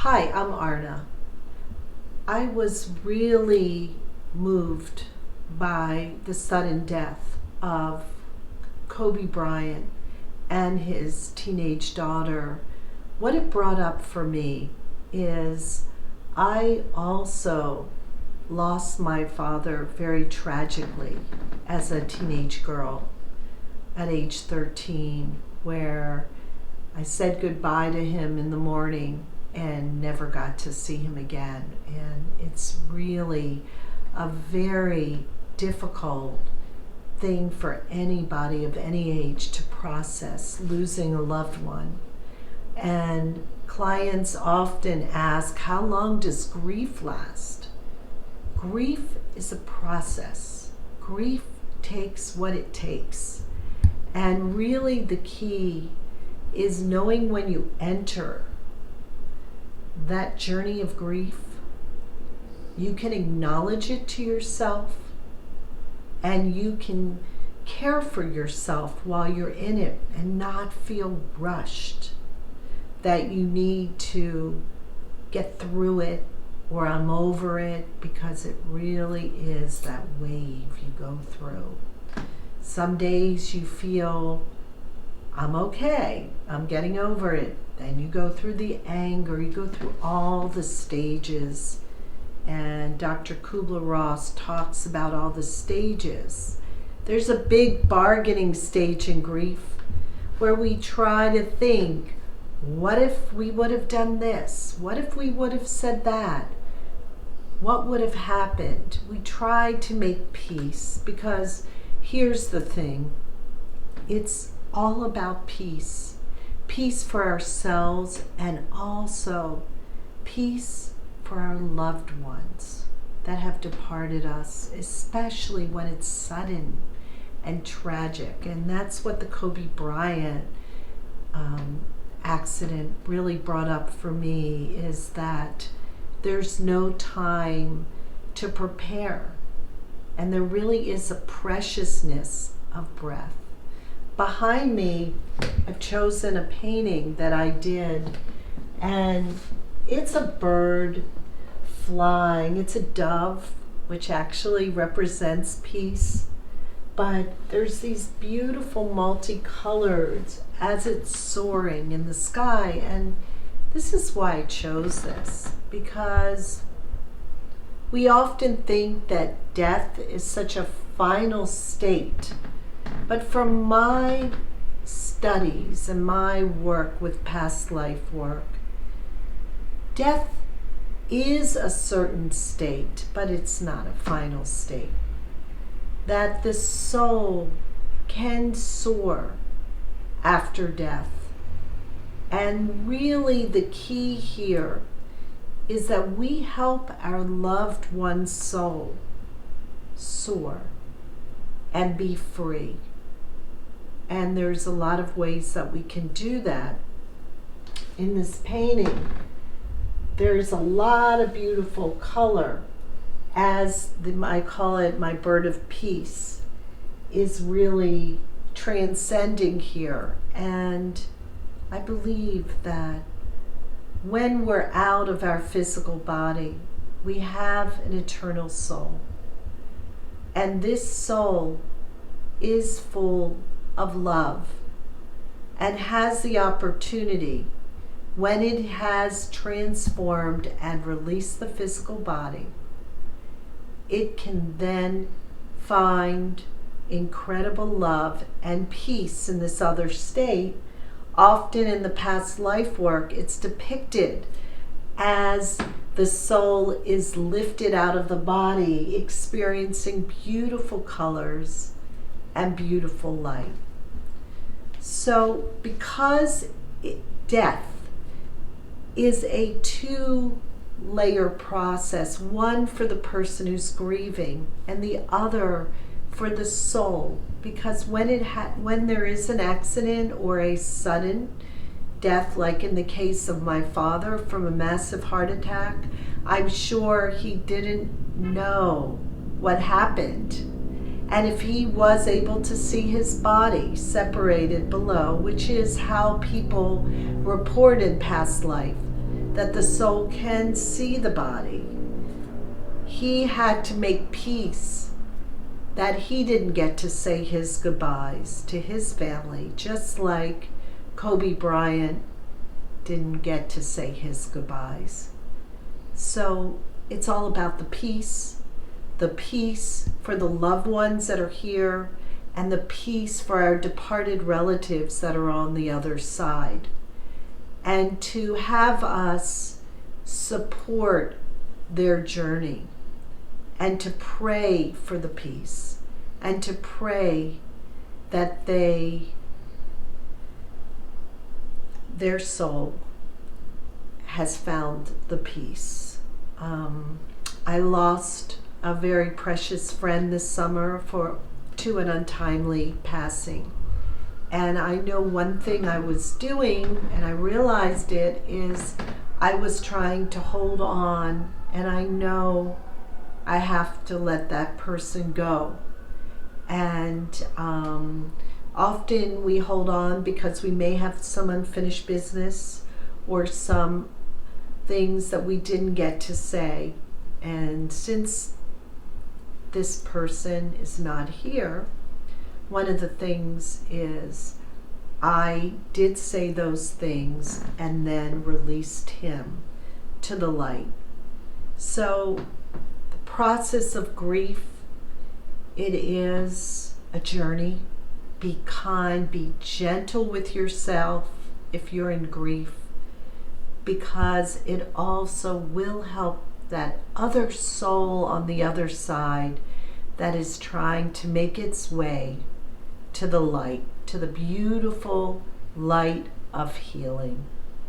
Hi, I'm Arna. I was really moved by the sudden death of Kobe Bryant and his teenage daughter. What it brought up for me is I also lost my father very tragically as a teenage girl at age 13, where I said goodbye to him in the morning and never got to see him again. And it's really a very difficult thing for anybody of any age to process, losing a loved one. And clients often ask, how long does grief last? Grief is a process. Grief takes what it takes. And really the key is knowing when you enter that journey of grief, you can acknowledge it to yourself and you can care for yourself while you're in it and not feel rushed that you need to get through it or I'm over it, because it really is that wave you go through. Some days you feel, I'm okay, I'm getting over it. Then you go through the anger, you go through all the stages. And Dr. Kubler-Ross talks about all the stages. There's a big bargaining stage in grief where we try to think, what if we would have done this? What if we would have said that? What would have happened? We try to make peace, because here's the thing. It's all about peace. Peace for ourselves and also peace for our loved ones that have departed us, especially when it's sudden and tragic. And that's what the Kobe Bryant accident really brought up for me, is that there's no time to prepare. And there really is a preciousness of breath. Behind me, I've chosen a painting that I did, and it's a bird flying. It's a dove, which actually represents peace. But there's these beautiful multicolors as it's soaring in the sky. And this is why I chose this, because we often think that death is such a final state. But from my studies and my work with past life work, death is a certain state, but it's not a final state. That the soul can soar after death. And really the key here is that we help our loved one's soul soar and be free. And there's a lot of ways that we can do that. In this painting, there's a lot of beautiful color, as I call it, my bird of peace is really transcending here. And I believe that when we're out of our physical body, we have an eternal soul. And this soul is full of love and has the opportunity, when it has transformed and released the physical body, it can then find incredible love and peace in this other state. Often in the past life work, it's depicted as the soul is lifted out of the body, experiencing beautiful colors and beautiful light. So because death is a two-layer process, one for the person who's grieving and the other for the soul, because when there is an accident or a sudden death, like in the case of my father from a massive heart attack, I'm sure he didn't know what happened. And if he was able to see his body separated below, which is how people report in past life, that the soul can see the body. He had to make peace that he didn't get to say his goodbyes to his family, just like Kobe Bryant didn't get to say his goodbyes. So it's all about the peace for the loved ones that are here, and the peace for our departed relatives that are on the other side. And to have us support their journey, and to pray for the peace, and to pray that their soul has found the peace. I lost a very precious friend this summer to an untimely passing. And I know one thing I was doing, and I realized it, is I was trying to hold on, and I know I have to let that person go. And often we hold on because we may have some unfinished business or some things that we didn't get to say. And since this person is not here, one of the things is I did say those things and then released him to the light. So the process of grief, it is a journey. Be kind, be gentle with yourself if you're in grief, because it also will help that other soul on the other side that is trying to make its way to the light, to the beautiful light of healing.